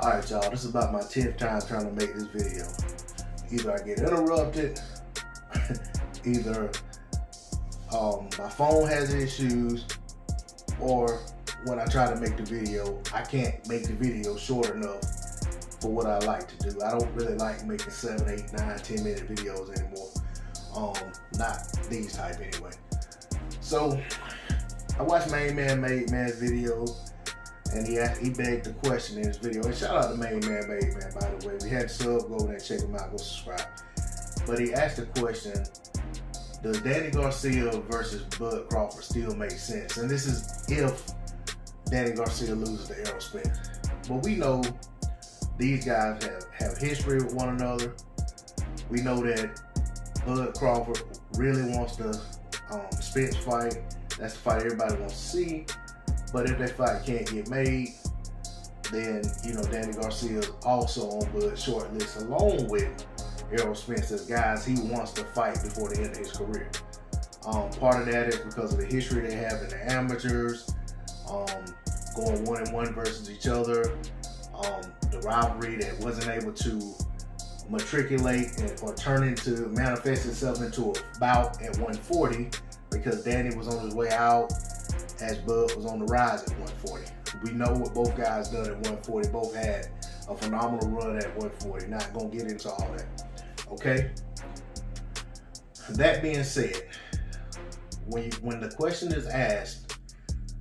Alright y'all, this is about my 10th time trying to make this video. Either I get interrupted, either my phone has issues, or when I try to make the video, I can't make the video short enough for what I like to do. I don't really like making 7, 8, 9, 10 minute videos anymore. Not these type anyway. So I watched Main Man Made Man's video, and he begged the question in his video. And shout out to Main Man Made Man, by the way. If you had sub, go over there and check him out, go subscribe. But he asked the question, does Danny Garcia versus Bud Crawford still make sense? And this is if Danny Garcia loses to Errol Spence. But we know these guys have history with one another. We know that Bud Crawford really wants the Spence fight. That's the fight everybody wants to see. But if that fight can't get made, then Danny Garcia is also on Bud's short list, along with Errol Spence, as guys he wants to fight before the end of his career. Part of that is because of the history they have in the amateurs, going 1-1 versus each other, the rivalry that wasn't able to matriculate or manifest itself into a bout at 140 because Danny was on his way out as Bud was on the rise at 140. We know what both guys done at 140. Both had a phenomenal run at 140. Not gonna get into all that. Okay? That being said, when the question is asked,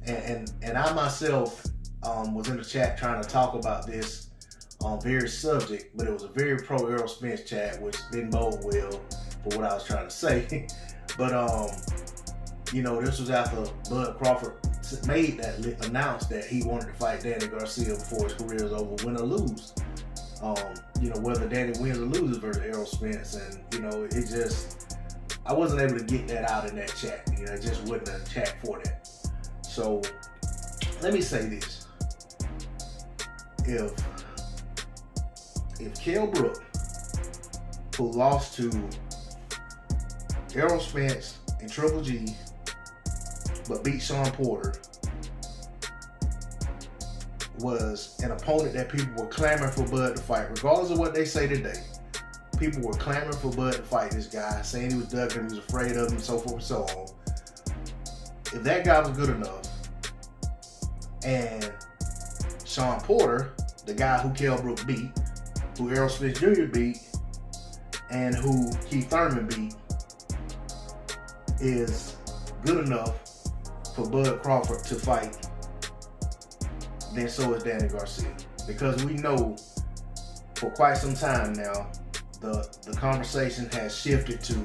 and I myself was in the chat trying to talk about this very subject, but it was a very pro Errol Spence chat, which didn't bode well for what I was trying to say. But this was after Bud Crawford announced that he wanted to fight Danny Garcia before his career is over, win or lose. Whether Danny wins or loses versus Errol Spence, and I wasn't able to get that out in that chat. It just wasn't a chat for that. So let me say this: if Kell Brook, who lost to Errol Spence and Triple G, but beat Shawn Porter, was an opponent that people were clamoring for Bud to fight, regardless of what they say today. People were clamoring for Bud to fight this guy, saying he was ducking him, he was afraid of him, and so forth and so on. If that guy was good enough, and Shawn Porter, the guy who Kell Brook beat, who Errol Spence Jr. beat, and who Keith Thurman beat, is good enough for Bud Crawford to fight, then so is Danny Garcia. Because we know for quite some time now, the conversation has shifted to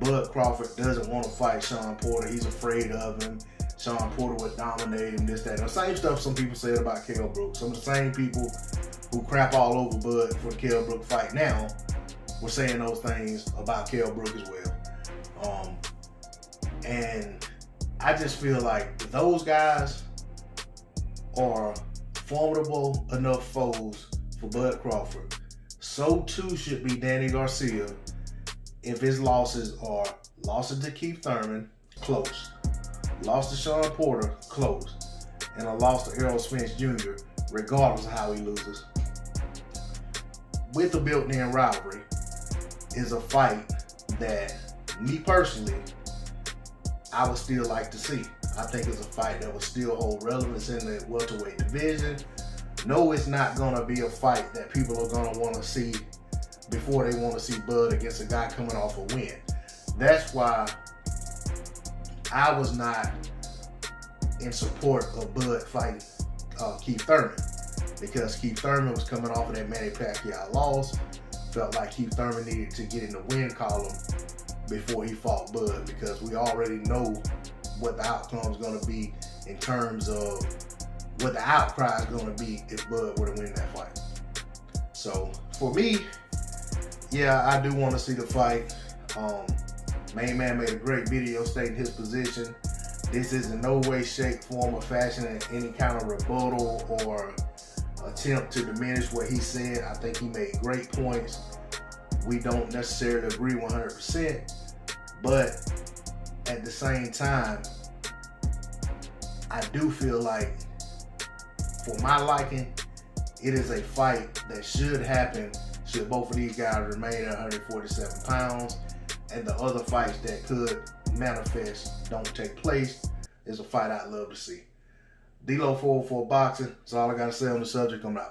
Bud Crawford doesn't want to fight Shawn Porter. He's afraid of him. Shawn Porter would dominate him, this, that. The same stuff some people said about Kell Brook. Some of the same people who crap all over Bud for the Kell Brook fight now were saying those things about Kell Brook as well. And I just feel like those guys are formidable enough foes for Bud Crawford. So too should be Danny Garcia if his losses are losses to Keith Thurman, close, loss to Shawn Porter, close, and a loss to Errol Spence Jr., regardless of how he loses. With the built-in rivalry is a fight that, me personally, I would still like to see. I think it's a fight that will still hold relevance in the welterweight division. No, it's not going to be a fight that people are going to want to see before they want to see Bud against a guy coming off a win. That's why I was not in support of Bud fighting Keith Thurman, because Keith Thurman was coming off of that Manny Pacquiao loss. Felt like Keith Thurman needed to get in the win column before he fought Bud, because we already know what the outcome is going to be in terms of what the outcry is going to be if Bud were to win that fight. So for me, yeah, I do want to see the fight. Main Man made a great video stating his position. This is in no way, shape, form, or fashion any kind of rebuttal or attempt to diminish what he said. I think he made great points. We don't necessarily agree 100%, but at the same time, I do feel like, for my liking, it is a fight that should happen should both of these guys remain at 147 pounds, and the other fights that could manifest don't take place. Is a fight I'd love to see. D-Lo 404 Boxing. That's all I got to say on the subject. I'm out.